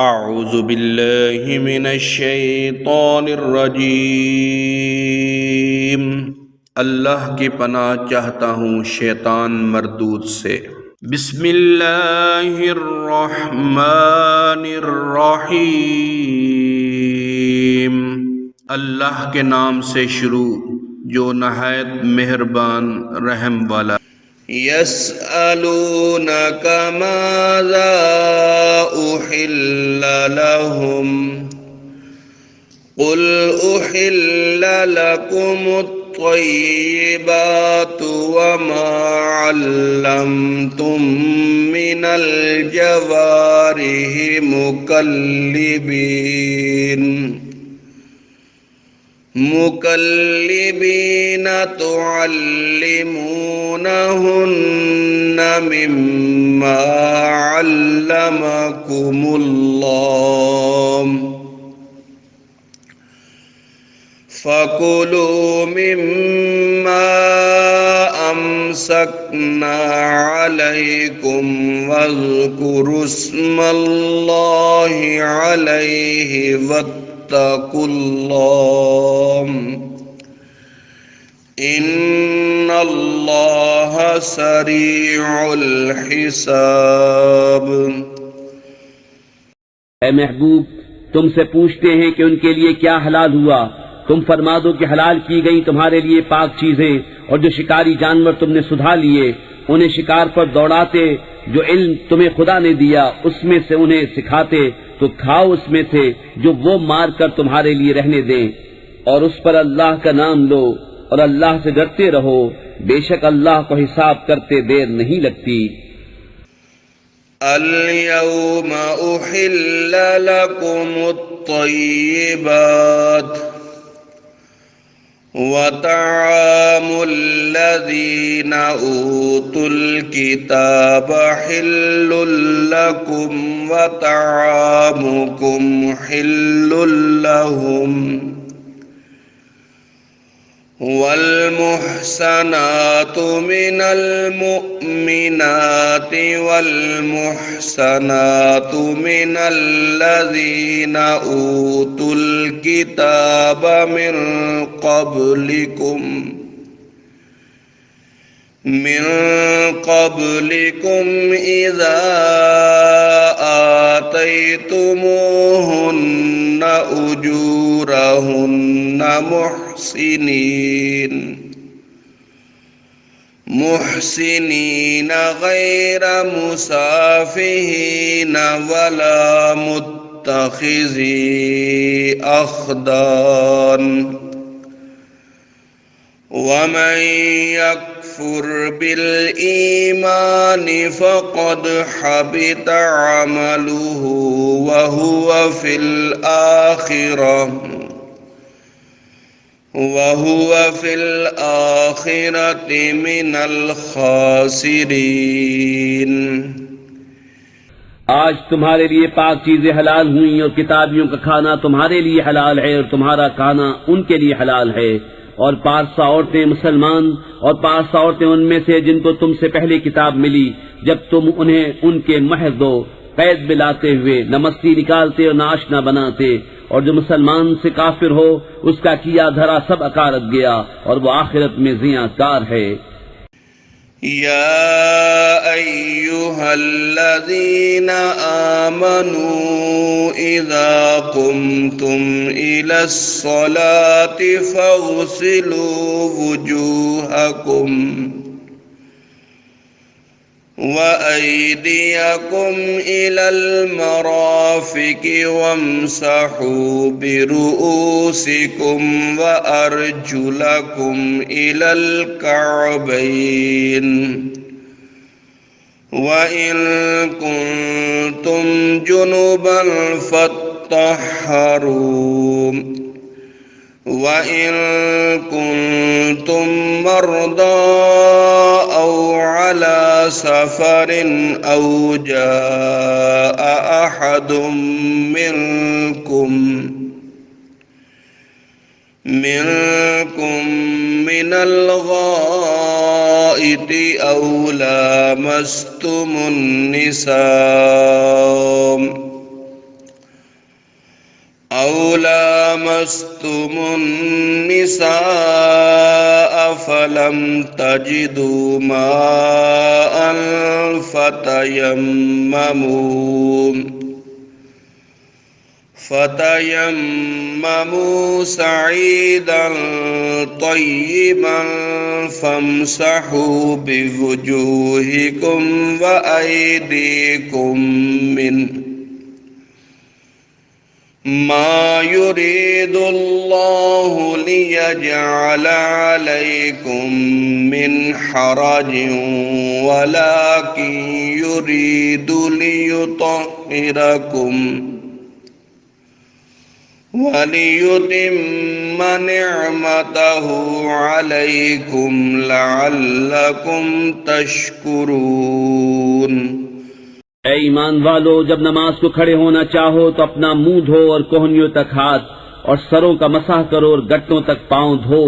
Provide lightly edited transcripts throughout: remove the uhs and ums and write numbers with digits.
اعوذ باللہ من الشیطان الرجیم۔ اللہ کی پناہ چاہتا ہوں شیطان مردود سے۔ بسم اللہ الرحمن الرحیم۔ اللہ کے نام سے شروع جو نہایت مہربان رحم والا۔ يسألونك ماذا أحل لهم قل أحل لكم الطيبات وما علمتم من الجوارح مكلبين تعلمونهن مما علمكم الله فكلوا مما أمسكنا عليكم واذكروا اسم الله عليه واتقوا الله ان اللہ سریع الحساب۔ اے محبوب، تم سے پوچھتے ہیں کہ ان کے لیے کیا حلال ہوا، تم فرما دو کہ حلال کی گئی تمہارے لیے پاک چیزیں، اور جو شکاری جانور تم نے سدھا لیے انہیں شکار پر دوڑاتے، جو علم تمہیں خدا نے دیا اس میں سے انہیں سکھاتے تو کھاؤ اس میں سے جو وہ مار کر تمہارے لیے رہنے دیں، اور اس پر اللہ کا نام لو اور اللہ سے ڈرتے رہو، بے شک اللہ کو حساب کرتے دیر نہیں لگتی۔ اليوم احل لكم الطيبات وطعام الذين اوتوا الكتاب حل لكم وطعامكم حل لهم والمحسنات من المؤمنات والمحسنات من الذين أوتوا الكتاب من قبلكم إذا آتيتموهن أجورهن محسنين غير مسافحين ولا متخذي أخدان ومن يكفر بالإيمان فقد حبط عمله وهو في الآخرة من الخاسرين۔ آج تمہارے لیے پاک چیزیں حلال ہوئیں اور کتابیوں کا کھانا تمہارے لیے حلال ہے اور تمہارا کھانا ان کے لیے حلال ہے، اور پارسا عورتیں مسلمان اور پارسا عورتیں ان میں سے جن کو تم سے پہلے کتاب ملی، جب تم انہیں ان کے مہر دو قید ملاتے ہوئے، نہ مستی نکالتے اور نہ آشنا بناتے، اور جو مسلمان سے کافر ہو اس کا کیا دھرا سب اکارت گیا اور وہ آخرت میں زیاں کار ہے۔ يا أيها الذين آمنوا إذا قمتم إلى الصلاة فاغسلوا وجوهكم وأيديكم إلى المرافق وامسحوا برؤوسكم وأرجلكم إلى الكعبين وإن كنتم جنبا فاطهروا وَإِن كُنتُم مَّرْضَىٰ أَوْ عَلَىٰ سَفَرٍ أَوْ جَاءَ أَحَدٌ مِّنكُم مِّنَ الْغَائِطِ أَوْ لَامَسْتُمُ النِّسَاءَ أو لامستم النساء فلم تجدوا ماء فتيمموا سعيدا طيبا فامسحوا بوجوهكم وأيديكم منه ما يريد الله ليجعل عليكم من حرج ولكن يريد ليطهركم وليتم نعمته عليكم لعلكم تشكرون۔ اے ایمان والو، جب نماز کو کھڑے ہونا چاہو تو اپنا منہ دھو اور کوہنیوں تک ہاتھ اور سروں کا مسح کرو اور گٹوں تک پاؤں دھو،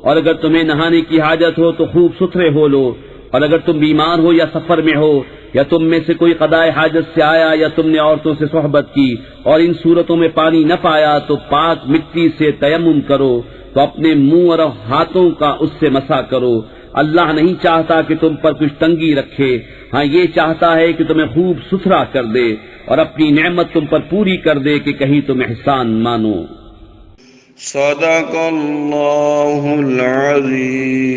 اور اگر تمہیں نہانے کی حاجت ہو تو خوب ستھرے ہو لو، اور اگر تم بیمار ہو یا سفر میں ہو یا تم میں سے کوئی قضائے حاجت سے آیا یا تم نے عورتوں سے صحبت کی اور ان صورتوں میں پانی نہ پایا تو پاک مٹی سے تیمم کرو تو اپنے منہ اور ہاتھوں کا اس سے مسح کرو۔ اللہ نہیں چاہتا کہ تم پر کچھ تنگی رکھے، ہاں یہ چاہتا ہے کہ تمہیں خوب ستھرا کر دے اور اپنی نعمت تم پر پوری کر دے کہ کہیں تم احسان مانو۔ صدق اللہ العظیم۔